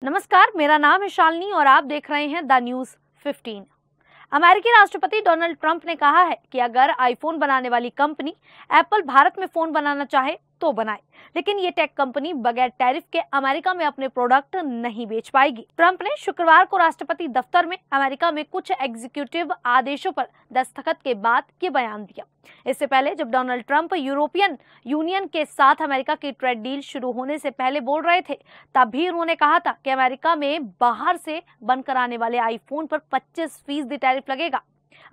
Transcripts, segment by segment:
नमस्कार, मेरा नाम है शालिनी और आप देख रहे हैं द न्यूज 15। अमेरिकी राष्ट्रपति डोनाल्ड ट्रंप ने कहा है कि अगर आईफोन बनाने वाली कंपनी एप्पल भारत में फोन बनाना चाहे तो बनाए, लेकिन ये टेक कंपनी बगैर टैरिफ के अमेरिका में अपने प्रोडक्ट नहीं बेच पाएगी। ट्रंप ने शुक्रवार को राष्ट्रपति दफ्तर में अमेरिका में कुछ एग्जीक्यूटिव आदेशों पर दस्तखत के बाद ये बयान दिया। इससे पहले जब डोनाल्ड ट्रंप यूरोपियन यूनियन के साथ अमेरिका की ट्रेड डील शुरू होने से पहले बोल रहे थे, तब भी उन्होंने कहा था कि अमेरिका में बाहर से बनकर आने वाले आईफोन पर 25% टैरिफ लगेगा।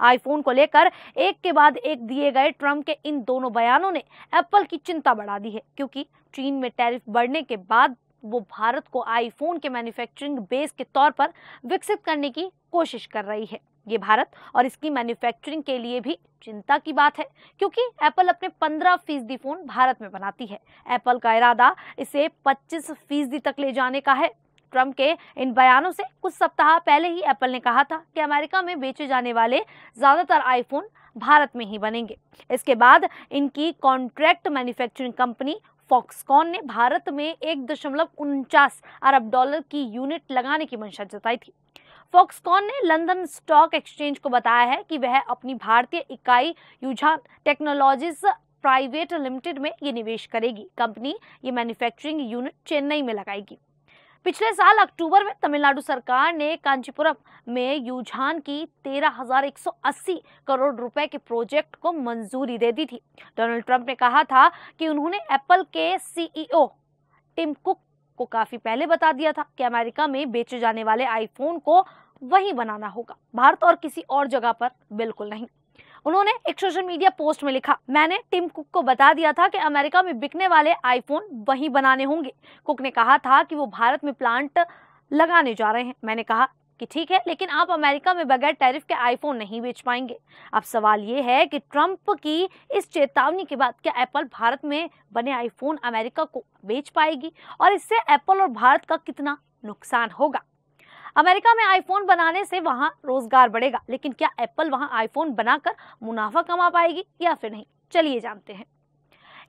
आईफोन को लेकर एक के बाद एक दिए गए ट्रंप के इन दोनों बयानों ने एप्पल की चिंता बढ़ा दी है, क्योंकि चीन में टैरिफ बढ़ने के बाद वो भारत को आईफोन के मैन्युफैक्चरिंग बेस के तौर पर विकसित करने की कोशिश कर रही है। ये भारत और इसकी मैन्युफैक्चरिंग के लिए भी चिंता की बात है, क्योंकि एप्पल अपने 15% फोन भारत में बनाती है। एप्पल का इरादा इसे 25% तक ले जाने का है। ट्रंप के इन बयानों से कुछ सप्ताह पहले ही एप्पल ने कहा था कि अमेरिका में बेचे जाने वाले ज्यादातर आईफोन भारत में ही बनेंगे। इसके बाद इनकी कॉन्ट्रैक्ट मैन्युफैक्चरिंग कंपनी फॉक्सकॉन ने भारत में 1.49 अरब डॉलर की यूनिट लगाने की मंशा जताई थी। फॉक्सकॉन ने लंदन स्टॉक एक्सचेंज को बताया है कि वह अपनी भारतीय इकाई युझान टेक्नोलॉजीज प्राइवेट लिमिटेड में ये निवेश करेगी। कंपनी ये मैन्युफैक्चरिंग यूनिट चेन्नई में लगाएगी। पिछले साल अक्टूबर में तमिलनाडु सरकार ने कांचीपुरम में युझान की 13,180 करोड़ रुपए के प्रोजेक्ट को मंजूरी दे दी थी। डोनाल्ड ट्रंप ने कहा था कि उन्होंने एप्पल के सीईओ टिम कुक को काफी पहले बता दिया था कि अमेरिका में बेचे जाने वाले आईफोन को वहीं बनाना होगा, भारत और किसी और जगह पर बिल्कुल नहीं। उन्होंने एक सोशल मीडिया पोस्ट में लिखा, मैंने टिम कुक को बता दिया था कि अमेरिका में बिकने वाले आईफोन वहीं बनाने होंगे। कुक ने कहा था कि वो भारत में प्लांट लगाने जा रहे हैं। मैंने कहा कि ठीक है, लेकिन आप अमेरिका में बगैर टैरिफ के आईफोन नहीं बेच पाएंगे। अब सवाल ये है कि ट्रंप की इस चेतावनी के बाद क्या एप्पल भारत में बने आईफोन अमेरिका को बेच पाएगी और इससे एप्पल और भारत का कितना नुकसान होगा। अमेरिका में आईफोन बनाने से वहां रोजगार बढ़ेगा, लेकिन क्या एप्पल वहां आईफोन बनाकर मुनाफा कमा पाएगी या फिर नहीं, चलिए जानते हैं।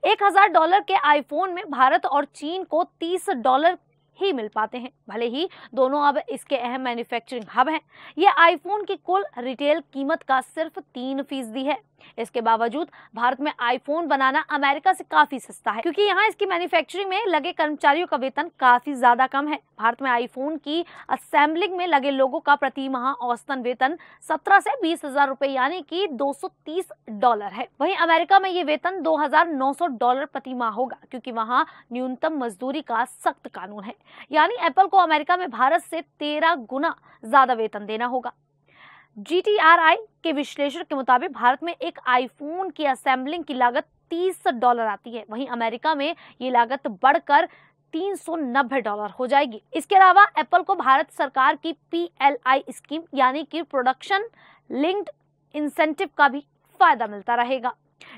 $1,000 के आईफोन में भारत और चीन को $30 ही मिल पाते हैं। भले ही दोनों अब इसके अहम मैन्युफैक्चरिंग हब हैं, ये आईफोन की कुल रिटेल कीमत का सिर्फ 3% है। इसके बावजूद भारत में आईफोन बनाना अमेरिका से काफी सस्ता है, क्योंकि यहाँ इसकी मैन्युफैक्चरिंग में लगे कर्मचारियों का वेतन काफी ज्यादा कम है। भारत में आईफोन की असेंबलिंग में लगे लोगों का प्रति माह औसतन वेतन 17 से 20,000 रुपए यानी कि $230 है। वहीं अमेरिका में ये वेतन $2,900 प्रति माह होगा, क्योंकि वहाँ न्यूनतम मजदूरी का सख्त कानून है। यानी एप्पल को अमेरिका में भारत से 13 गुना ज्यादा वेतन देना होगा। GTRI के विश्लेषण के मुताबिक भारत में एक आईफोन की असेंबलिंग की लागत $30 आती है, वहीं अमेरिका में ये लागत बढ़कर $390 हो जाएगी। इसके अलावा एप्पल को भारत सरकार की PLI स्कीम यानी कि प्रोडक्शन लिंक्ड इंसेंटिव का भी फायदा मिलता रहेगा।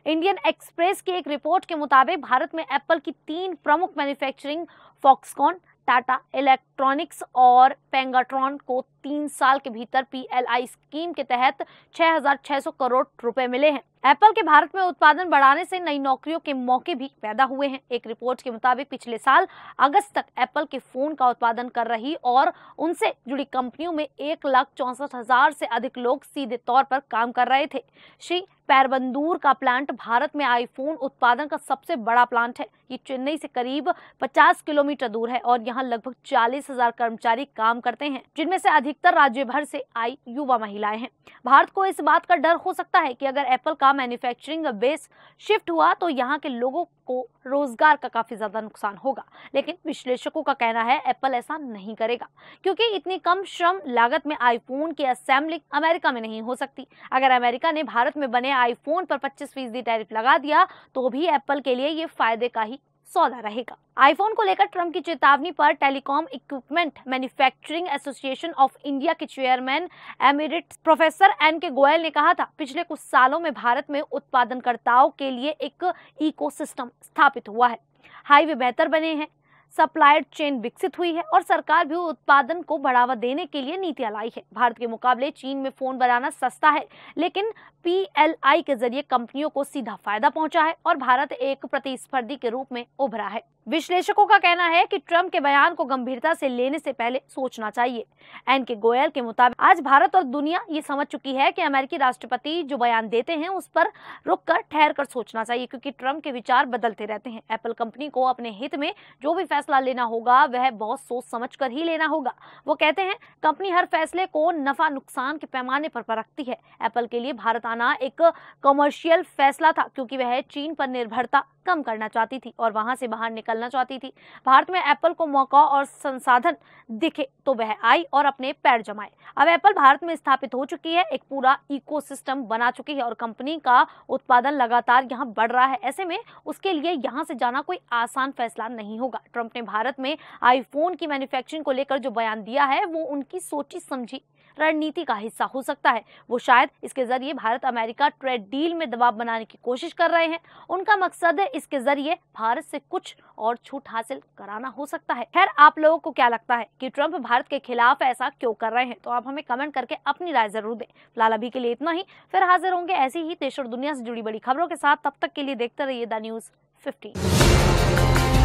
इंडियन एक्सप्रेस की एक रिपोर्ट के मुताबिक भारत में एप्पल की 3 प्रमुख मैन्युफैक्चरिंग फॉक्सकॉन, टाटा इलेक्ट्रॉनिक्स और पेंगाट्रॉन को 3 साल के भीतर PLI स्कीम के तहत 6,600 करोड़ रुपए मिले हैं। एप्पल के भारत में उत्पादन बढ़ाने से नई नौकरियों के मौके भी पैदा हुए हैं। एक रिपोर्ट के मुताबिक पिछले साल अगस्त तक एप्पल के फोन का उत्पादन कर रही और उनसे जुड़ी कंपनियों में 1,64,000 से अधिक लोग सीधे तौर पर काम कर रहे थे। श्री पेरबंदूर का प्लांट भारत में आईफोन उत्पादन का सबसे बड़ा प्लांट है। ये चेन्नई से करीब 50 किलोमीटर दूर है और यहाँ लगभग 40,000 कर्मचारी काम करते हैं, जिनमें से अधिकतर राज्य भर से आई युवा महिलाएं हैं। भारत को इस बात का डर हो सकता है कि अगर एप्पल का मैन्युफैक्चरिंग बेस शिफ्ट हुआ तो यहाँ के लोगों को रोजगार का काफी ज्यादा नुकसान होगा, लेकिन विश्लेषकों का कहना है एप्पल ऐसा नहीं करेगा, क्योंकि इतनी कम श्रम लागत में आईफोन की असेंबलिंग अमेरिका में नहीं हो सकती। अगर अमेरिका ने भारत में बने आईफोन पर 25% टैरिफ लगा दिया तो भी एप्पल के लिए ये फायदे का ही सौदा रहेगा। आईफोन को लेकर ट्रंप की चेतावनी पर telecom equipment manufacturing association of India के chairman emeritus professor NK Goyal ने कहा था, पिछले कुछ सालों में भारत में उत्पादनकर्ताओं के लिए एक इकोसिस्टम स्थापित हुआ है। हाईवे बेहतर बने हैं, सप्लाई चेन विकसित हुई है और सरकार भी उत्पादन को बढ़ावा देने के लिए नीतियां लाई है। भारत के मुकाबले चीन में फोन बनाना सस्ता है, लेकिन PLI के जरिए कंपनियों को सीधा फायदा पहुंचा है और भारत एक प्रतिस्पर्धी के रूप में उभरा है। विश्लेषकों का कहना है कि ट्रंप के बयान को गंभीरता से लेने से पहले सोचना चाहिए। एन.के. गोयल के मुताबिक आज भारत और दुनिया ये समझ चुकी है कि अमेरिकी राष्ट्रपति जो बयान देते हैं उस पर रुककर ठहर कर सोचना चाहिए, क्योंकि ट्रंप के विचार बदलते रहते हैं। एप्पल कंपनी को अपने हित में जो भी फैसला लेना होगा वह बहुत सोच समझ कर ही लेना होगा। वो कहते हैं कंपनी हर फैसले को नफा नुकसान के पैमाने पर परखती है। एप्पल के लिए भारत आना एक कमर्शियल फैसला था, क्योंकि वह चीन पर निर्भरता कम करना चाहती थी और वहां से बाहर निकलना चाहती थी। भारत में एप्पल को मौका और संसाधन दिखे तो वह आई और अपने पैर जमाए। अब एप्पल भारत में स्थापित हो चुकी है, एक पूरा इकोसिस्टम बना चुकी है और कंपनी का उत्पादन लगातार यहां बढ़ रहा है। ऐसे में उसके लिए यहां से जाना कोई आसान फैसला नहीं होगा। ट्रंप ने भारत में आईफोन की मैन्युफैक्चरिंग को लेकर जो बयान दिया है वो उनकी सोची समझी रणनीति का हिस्सा हो सकता है। वो शायद इसके जरिए भारत अमेरिका ट्रेड डील में दबाव बनाने की कोशिश कर रहे हैं। उनका मकसद इसके जरिए भारत से कुछ और छूट हासिल कराना हो सकता है। खैर, आप लोगों को क्या लगता है कि ट्रंप भारत के खिलाफ ऐसा क्यों कर रहे हैं? तो आप हमें कमेंट करके अपनी राय जरूर दें। फिलहाल अभी के लिए इतना ही, फिर हाजिर होंगे ऐसी ही देश और दुनिया से जुड़ी बड़ी खबरों के साथ। तब तक के लिए देखते रहिए द न्यूज़ 15।